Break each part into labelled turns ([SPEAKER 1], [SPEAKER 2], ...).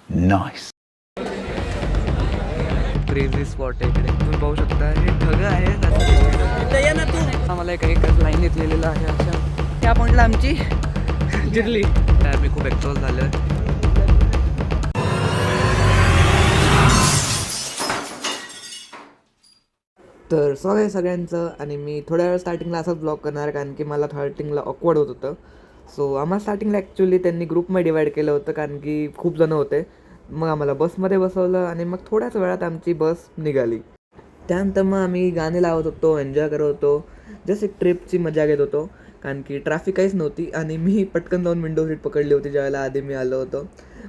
[SPEAKER 1] Nice.
[SPEAKER 2] Crazy spot आहे इकडे, तुम्ही पाहू शकता. हे ढगं आहे आम्हाला एक लाईन लिहिलेलं आहे अशा. त्या पॉईंटला आमची जिरली. आम्ही खूप एक्सॉस्ट झालो आहे. तर स्वागत आहे सगळ्यांचं. आणि मी थोड्या वेळ स्टार्टिंगला असाच ब्लॉग करणार, कारण की मला स्टार्टिंगला ऑकवर्ड होत होतं. सो आम्हाला स्टार्टिंगला ॲक्च्युली त्यांनी ग्रुपमध्ये डिवाईड केलं होतं, कारण की खूप जणं होते. मग आम्हाला बसमध्ये बसवलं आणि मग थोड्याच वेळात आमची बस निघाली. त्यानंतर मग आम्ही गाणे लावत होतो, एन्जॉय करत होतो, जस्ट एक ट्रिपची मजा घेत होतो. कारण की ट्रॅफिक काहीच नव्हती आणि मी पटकन जाऊन विंडो सीट पकडली होती ज्यावेळेला आधी मी आलो होतो.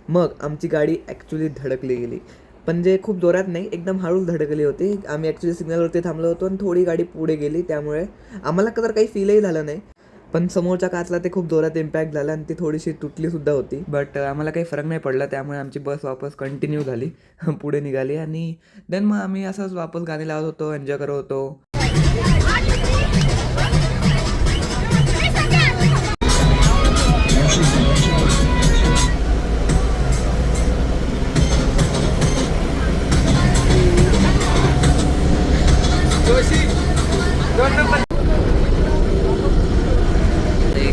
[SPEAKER 2] मग आमची गाडी ॲक्च्युली धडकली गेली. पण जे खूप जोरात नाही, एकदम हळूच धडकली होती. आम्ही ॲक्च्युली सिग्नलवरती थांबलो होतो आणि थोडी गाडी पुढे गेली, त्यामुळे आम्हाला तर काही फीलही झालं नाही. पण समोरच्या काचला ते खूप जोरात इम्पॅक्ट झाला आणि ती थोडीशी तुटलीसुद्धा होती. बट आम्हाला काही फरक नाही पडला, त्यामुळे आमची बस वापस कंटिन्यू झाली, पुढे निघाली. आणि देन मग आम्ही असंच वापस गाणे लावत होतो, एन्जॉय करत होतो.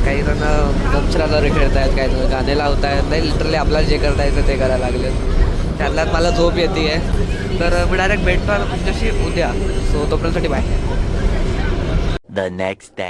[SPEAKER 2] काही जण गमछराद्वारे खेळत आहेत, काही जण गाणे लावत आहेत. नाही, लिटरली आपल्याला जे करता येतं ते करायला लागले. त्यातल्यात मला झोप येते आहे, तर मी डायरेक्ट भेटतो तुमच्याशी उद्या. सो तोपर्यंतसाठी बाय.
[SPEAKER 1] The next day.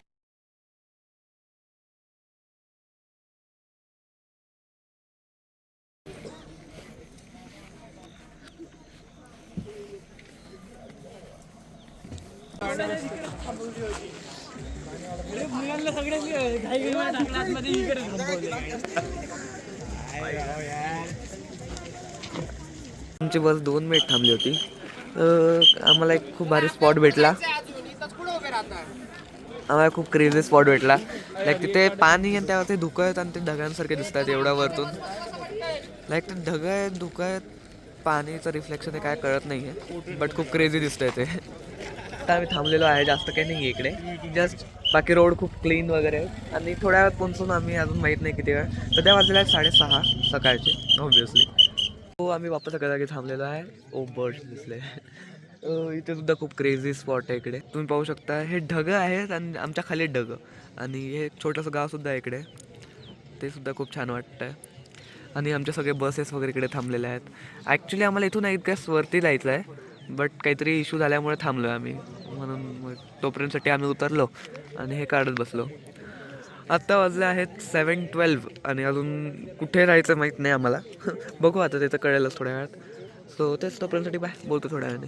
[SPEAKER 2] आमची बस 2 मिनिट थांबली होती. आम्हाला एक खूप भारी स्पॉट भेटला. आम्हाला खूप क्रेझी स्पॉट भेटला. लाईक तिथे पाणी आणि त्यावरती धुकं आहेत आणि ते ढगांसारखे दिसतात एवढ्या वरतून. लाईक ते ढगं आहेत, धुकं आहेत, पाणीचं रिफ्लेक्शन आहे काय कळत नाही आहे, बट खूप क्रेझी दिसतंय ते. आता आम्ही थांबलेलो आहे, जास्त काही नाही आहे इकडे. जस्ट बाकी रोड खूप क्लीन वगैरे आहे. आणि थोड्या वेळात पोहोचून आम्ही, अजून माहीत नाही किती वेळ. सध्या वाजलेला आहे 6:30 सकाळचे ऑब्विसली. हो, आम्ही वापस एका जागी थांबलेलो आहे. ओ बर्ड्स दिसले. इथे सुद्धा खूप क्रेझी स्पॉट आहे इकडे, तुम्ही पाहू शकता. हे ढगं आहेत आणि आमच्या खाली ढगं. आणि हे छोटंसं गावसुद्धा आहे इकडे, ते सुद्धा खूप छान वाटतं आहे. आणि आमचे सगळे बसेस वगैरे इकडे थांबलेले आहेत. ॲक्च्युली आम्हाला इथून इतक्याच वरती जायचं आहे, बट काहीतरी इश्यू झाल्यामुळे थांबलो आहे आम्ही. म्हणून मग तोपर्यंतसाठी आम्ही उतरलो आणि हे काढत बसलो. आत्ता वाजले आहेत 7:12 आणि अजून कुठे राहायचं माहीत नाही आम्हाला. बघू आता, ते तर कळेलच थोड्या वेळात. सो तेच, तोपर्यंतसाठी बाय, बोलतो थोड्या वेळाने.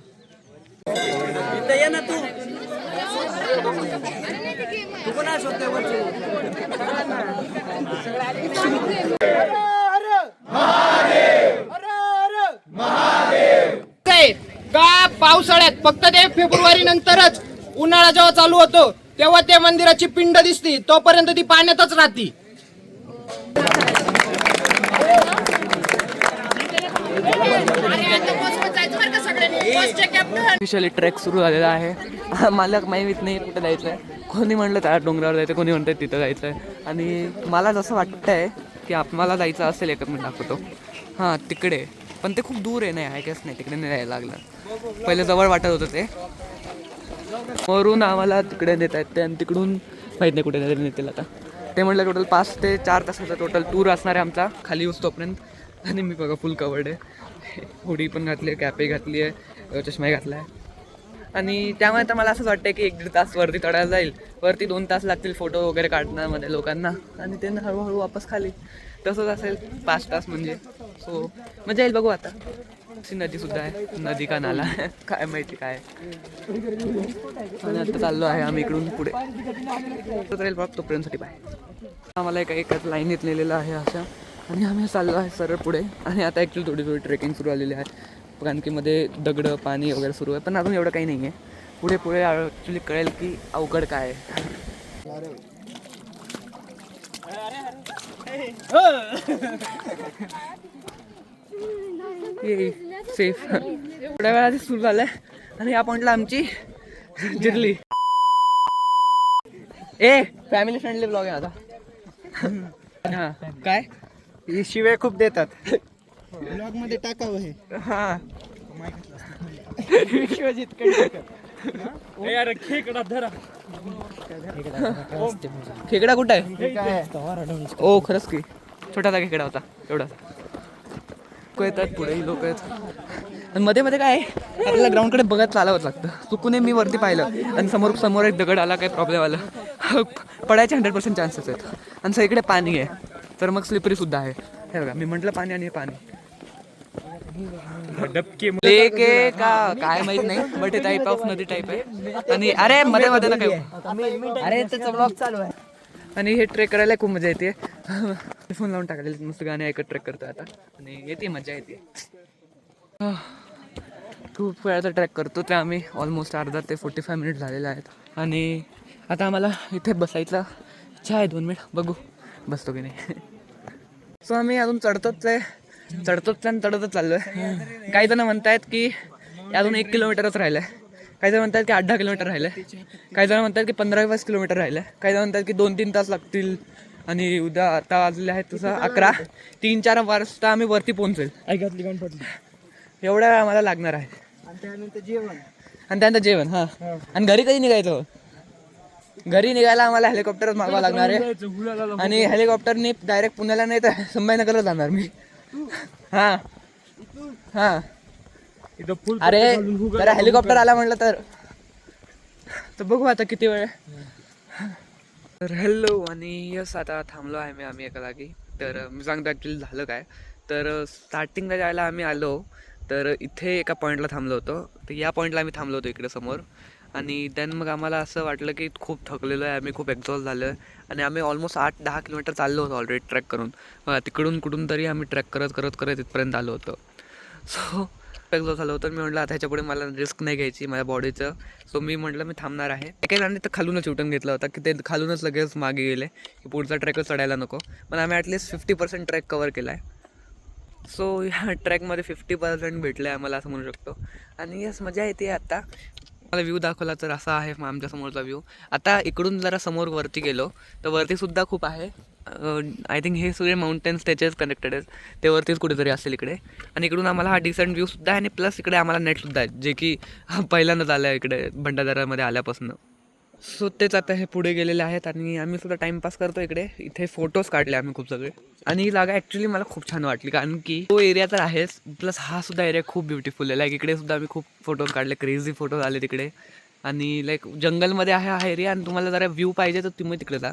[SPEAKER 3] का पावसाळ्यात फक्त ते फेब्रुवारी नंतरच, उन्हाळा जेव्हा चालू होतो तेव्हा ते मंदिराची पिंड दिसती, तोपर्यंत ती पाण्यातच राहती.
[SPEAKER 2] ऑफिशियली ट्रेक सुरू झालेला आहे. मला माहीत नाही कुठे जायचं आहे. कोणी म्हणलं त्या डोंगरावर जायचं, कोणी म्हणतं तिथं जायचं आहे. आणि मला जसं वाटतं आहे की मला जायचं असेल, एकच मिनिट दाखवतो. हां, तिकडे. पण ते खूप दूर आहे. नाही, आय गेस नाही, तिकडे नाही जायला लागलं. पहिले जवळ वाटत होतं ते. वरून आम्हाला तिकडे नेत आहेत ते, आणि तिकडून माहीत नाही कुठे तरी नेतील आता. ते म्हटलं टोटल 5 ते 4 तासाचा टोटल टूर असणार आहे आमचा, खाली येऊस तोपर्यंत. आणि मी बघा फुल कवर्ड आहे, हुडी पण घातली आहे, कॅपही घातली आहे, चष्माही घातला आहे. आणि त्यामुळे तर मला असंच वाटतं की 1-1.5 तास वरती चढायला जाईल. वरती 2 तास लागतील फोटो वगैरे काढण्यामध्ये लोकांना, आणि ते हळूहळू वापस खाली. तसंच असेल 5 तास म्हणजे. सो मजा येईल, बघू आता. अशी नदीसुद्धा आहे, नदी का नाला काय माहिती काय. आणि आता चाललो आहे आम्ही इकडून पुढे. तर बघ तोपर्यंतसाठी बाय. आम्हाला एकाच लाईनीत लिहिलेलं आहे अशा, आणि आम्ही चाललो आहे सरळ पुढे. आणि आता ॲक्च्युली थोडी ट्रेकिंग सुरू आलेली आहे, कारण की मध्ये दगडं पाणी वगैरे सुरू आहे. पण अजून एवढं काही नाही आहे. पुढे पुढे ॲक्च्युली कळेल की अवघड काय आहे. सेफ थोड्या वेळा सुरू झालंय आणि या पॉईंटला आमची जिरली. फॅमिली फ्रेंडली ब्लॉग आहे आता. हां, काय
[SPEAKER 3] ही शिवे खूप देतात. ब्लॉग मध्ये टाकावं हे.
[SPEAKER 2] हा
[SPEAKER 3] विश्वजित कडे
[SPEAKER 2] खेकडा कुठं आहे? ओ खरंच की छोटासा खेकडा होता एवढा. लोक येतात पुढेही लोक आहेत आणि मध्ये मध्ये काय आहे, आपल्याला ग्राउंडकडे बघत चालावंच लागतं. चुकून मी वरती पाहिलं आणि समोर एक दगड आला, काही प्रॉब्लेम आला पडायचे 100% चान्सेस आहेत. आणि सगळीकडे पाणी आहे तर मग स्लिपरी सुद्धा आहे. हे बघा मी म्हटलं पाणी आणि पाणी लेक आहे का काय माहित नाही, बट हे टाईप ऑफ नदी टाईप आहे. आणि अरे मध्ये मध्ये ना काय
[SPEAKER 3] अरे त्याचा ब्लॉग चालू आहे.
[SPEAKER 2] आणि हे ट्रेक करायला खूप मजा येते. फोन लावून टाकायला मस्त गाणे ऐकत ट्रेक करतो आता आणि येते मजा येते. खूप वेळाचा ट्रॅक करतो ते आम्ही. ऑलमोस्ट अर्धा ते 45 मिनिट झालेले आहेत आणि आता आम्हाला इथे बसायचा इच्छा आहे. 2 मिनिट बघू बसतो की नाही. सो आम्ही अजून चढतोच आणि चढतच चाललो आहे. काही जण म्हणतायत की अजून 1 किलोमीटरच राहिलं आहे, काही जण म्हणतात की 8-10 किलोमीटर राहिलं आहे, काही जण म्हणतात की 15-20 किलोमीटर राहिलं आहे, काही जण म्हणतात की 2-3 तास लागतील. आणि उद्या आता वाजलेले आहेत तसं 11, 3-4 वाजता आम्ही वरती पोहोचेल. एवढ्या वेळ आम्हाला लागणार आहे.
[SPEAKER 3] आणि
[SPEAKER 2] त्यानंतर जेवण. हां आणि घरी कधी निघायचं? घरी निघायला आम्हाला हेलिकॉप्टरच मागवावं लागणार आहे आणि हेलिकॉप्टरने डायरेक्ट पुण्याला नाही तर संभाजीनगरला जाणार मी. हां हां अरे जरा हेलिकॉप्टर आला म्हटलं तर बघू आता किती वेळ. तर हॅलो आणि यस आता थांबलो आहे आम्ही एका जागी. तर मी सांगतो ॲक्च्युली झालं काय. तर स्टार्टिंगला जायला आम्ही आलो तर इथे एका पॉईंटला थांबलो होतो. तर या पॉईंटला आम्ही थांबलो होतो इकडे समोर. आणि देन मग आम्हाला असं वाटलं की खूप थकलेलो आहे आम्ही, खूप एक्झॉस्ट झालो आहे आणि आम्ही ऑलमोस्ट 8-10 किलोमीटर चाललो होतो ऑलरेडी ट्रॅक करून. तिकडून कुठून तरी आम्ही ट्रॅक करत इथपर्यंत आलो होतो. सो एक्झॉस्ट झालं होतं. मी म्हटलं आता ह्याच्यापुढे मला रिस्क नाही घ्यायची माझ्या बॉडीचं. सो मी म्हटलं मी थांबणार आहे. काही जणांनी तर खालूनच उठून घेतलं होता की ते खालूनच लगेच मागे गेले की पुढचा ट्रॅकच चढायला नको. पण आम्ही ॲटलीस्ट 50% ट्रॅक कवर केला आहे. सो ह्या ट्रॅकमध्ये 50% भेटलं आहे आम्हाला असं म्हणू शकतो. आणि यस मजा येते. आता मला व्ह्यू दाखवला तर असा आहे आमच्या समोरचा व्ह्यू. आता इकडून जरा समोर वरती गेलो तर वरतीसुद्धा खूप आहे. आय थिंक हे सगळे माउंटेन्स त्याचेच कनेक्टेड आहेत, ते वरतीच कुठेतरी असेल इकडे. आणि इकडून आम्हाला हा डिसेंट व्ह्यूसुद्धा आहे आणि प्लस इकडे आम्हाला नेटसुद्धा आहे जे की पहिल्यांदाच आलं आहे इकडे भंडारदऱ्यामध्ये आल्यापासून. सो तेच आता हे पुढे गेलेले आहेत आणि आम्ही सुद्धा टाईमपास करतो इकडे. इथे फोटोज काढले आम्ही खूप सगळे आणि ही जागा ॲक्च्युली मला खूप छान वाटली कारण की तो एरिया तर आहेच प्लस हा सुद्धा एरिया खूप ब्युटिफुल आहे. लाईक इकडे सुद्धा आम्ही खूप फोटोज काढले, क्रेझी फोटोज आले तिकडे. आणि लाईक जंगलमध्ये आहे हा एरिया आणि तुम्हाला जरा व्ह्यू पाहिजे तर तुम्ही तिकडे जा.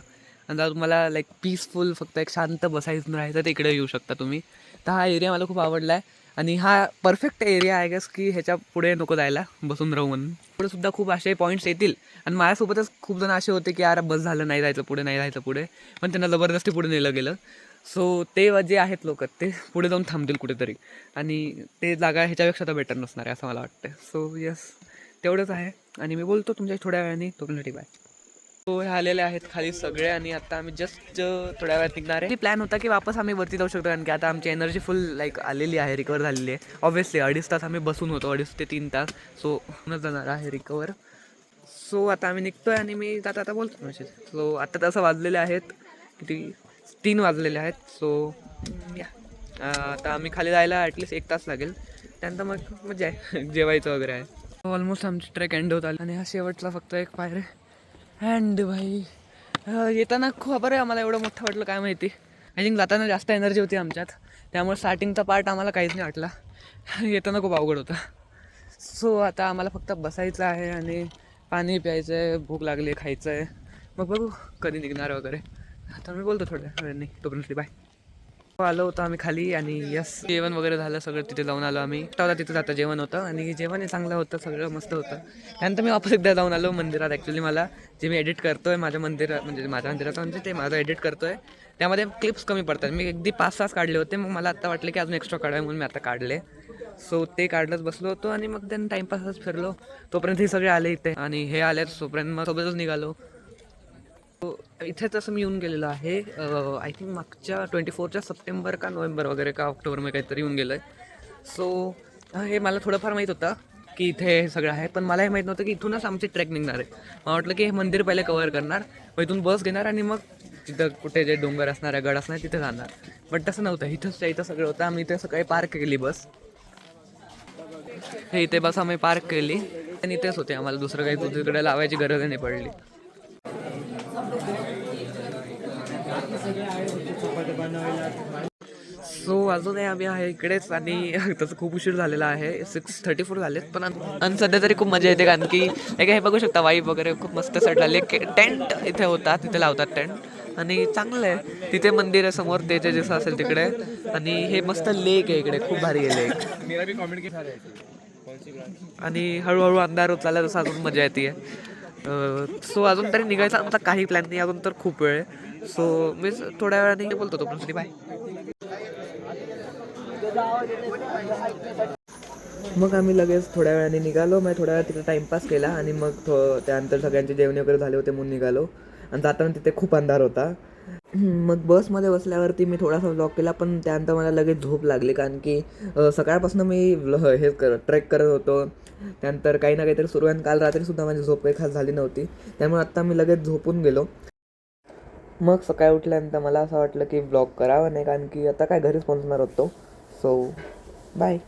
[SPEAKER 2] आणि जर तुम्हाला लाईक पीसफुल फक्त एक शांत बसायचं राहायचं तर इकडे येऊ शकता तुम्ही. तर हा एरिया मला खूप आवडला आहे आणि हा परफेक्ट एरिया आहे गेस की ह्याच्या पुढे नको जायला बसून राहू म्हणून. पुढे सुद्धा खूप असे पॉईंट्स येतील आणि माझ्यासोबतच खूप जण असे होते की यार बस झालं नाही जायचं पुढे पण त्यांना जबरदस्ती पुढे नेलं गेलं. सो ते जे आहेत लोक ते पुढे जाऊन थांबतील कुठेतरी आणि ते जागा ह्याच्यापेक्षा तर बेटर नसणार आहे असं मला वाटतं. सो यस तेवढंच आहे आणि मी बोलतो तुमच्या थोड्या वेळाने. तोपर्यंत बाय. तो हे आलेले आहेत खाली सगळे आणि आता आम्ही जस्ट थोड्या वेळात निघणार आहे. प्लॅन होता की वापस आम्ही वरती जाऊ शकतो कारण की आता आमची एनर्जी फुल लाईक आलेली आहे, रिकवर झालेली आहे. ऑब्व्हियसली 2.5 तास आम्ही बसून होतो, 2.5 ते 3 तास. सो होऊनच जाणार आहे रिकवर. सो आता आम्ही निघतोय आणि मी आता बोलतो मेसेज. सो आता तसं वाजलेले आहेत किती 3 वाजलेले आहेत. सो या आता आम्ही खाली जायला ॲटलिस्ट 1 तास लागेल. त्यानंतर मग मजा आहे जेवायचं वगैरे आहे. ऑलमोस्ट आमची ट्रेक एंड होत आली आणि हा शेवटला फक्त एक पायरे. अँड भाई येताना खूप बरं आम्हाला एवढं मोठं वाटलं काय माहिती. आय थिंक जाताना जास्त एनर्जी होती आमच्यात त्यामुळे स्टार्टिंगचा पार्ट आम्हाला काहीच नाही वाटला. येताना खूप अवघड होता. सो आता आम्हाला फक्त बसायचं आहे आणि पाणी प्यायचं आहे, भूक लागली, खायचं आहे. मग बघू कधी निघणार वगैरे. आता मी बोलतो थोड्या वेळाने. तोपर्यंत बाय. आलो होतो आम्ही खाली आणि यस जेवण वगैरे झालं सगळं. तिथे जाऊन आलो आम्ही. तिथं जाता जेवण होतं आणि जेवण चांगलं होतं, सगळं मस्त होतं. त्यानंतर मी वापस एकदा जाऊन आलो मंदिरात. ॲक्च्युली मला जे मी एडिट करतो आहे माझ्या मंदिरात म्हणजे ते माझं एडिट करतो आहे त्यामध्ये क्लिप्स कमी पडतात. मी अगदी 5-6 काढले होते. मग मला आता वाटलं की अजून एक्स्ट्रा काढावे म्हणून मी आता काढले. सो ते काढलंच बसलो होतो आणि मग त्यांनी टाईमपासच फिरलो. तोपर्यंत हे सगळे आले इथे आणि हे आले तोपर्यंत मग सोबतच निघालो. इथे तसं मी येऊन गेलेलो आहे. आय थिंक मागच्या 24 सप्टेंबर का नोव्हेंबर वगैरे का ऑक्टोबरमध्ये काहीतरी येऊन गेलो आहे. सो हे मला थोडंफार माहीत होतं की इथे हे सगळं आहे पण मला हे माहीत नव्हतं की इथूनच आमची ट्रेक निघणार आहे. मला वाटलं की हे मंदिर पहिले कवर करणार, मग इथून बस घेणार आणि मग तिथं कुठे जे डोंगर असणार आहे, गड असणार तिथे जाणार. पण तसं नव्हतं, इथंच इथं सगळं होतं. आम्ही इथे सकाळी पार्क केली बस. हे इथे बस आम्ही पार्क केली आणि इथेच होते. आम्हाला दुसरं काही दुसरीकडे लावायची गरज नाही पडली. सो अजूनही आम्ही आहे इकडेच आणि तसं खूप उशीर झालेला आहे. 6:34 झालेत. पण आणि सध्या तरी खूप मजा येते, कारण की हे बघू शकता वाईब वगैरे खूप मस्त सेट झाली. टेंट इथे होता, तिथे लावतात टेंट आणि चांगलं आहे. तिथे मंदिर आहे समोर, ते जे जसं असेल तिकडे. आणि हे मस्त लेक आहे इकडे, खूप भारी आहे लेक. आणि हळूहळू अंधार होत चालला, तसं अजून मजा येते. सो अजून तरी निघायचा आमचा काही प्लॅन नाही अजून, तर खूप वेळ आहे. सो मी थोड्या वेळाने बोलतो तोपर्यंत बाय. मग आम्ही लगेच थोड्या वेळाने निघालो. मग थोड्या वेळा तिथे टाईमपास केला आणि मग त्यानंतर सगळ्यांचे जेवण वगैरे झाले होते म्हणून निघालो. आणि जाताना तिथे खूप अंधार होता. मग बसमध्ये बसल्यावरती मी थोडासा व्लॉग केला, पण त्यानंतर मला लगेच झोप लागली, कारण की सकाळपासून मी हे ट्रेक करत होतो. त्यानंतर काही ना काहीतरी सुरू आहे. काल रात्रीसुद्धा माझी झोप काही खास झाली नव्हती, त्यामुळे आत्ता मी लगेच झोपून गेलो. मग सकाळी उठल्यानंतर मला असं वाटलं की व्लॉग करावं नाही, कारण की आता काय घरीच पोहोचणार होतो. So bye.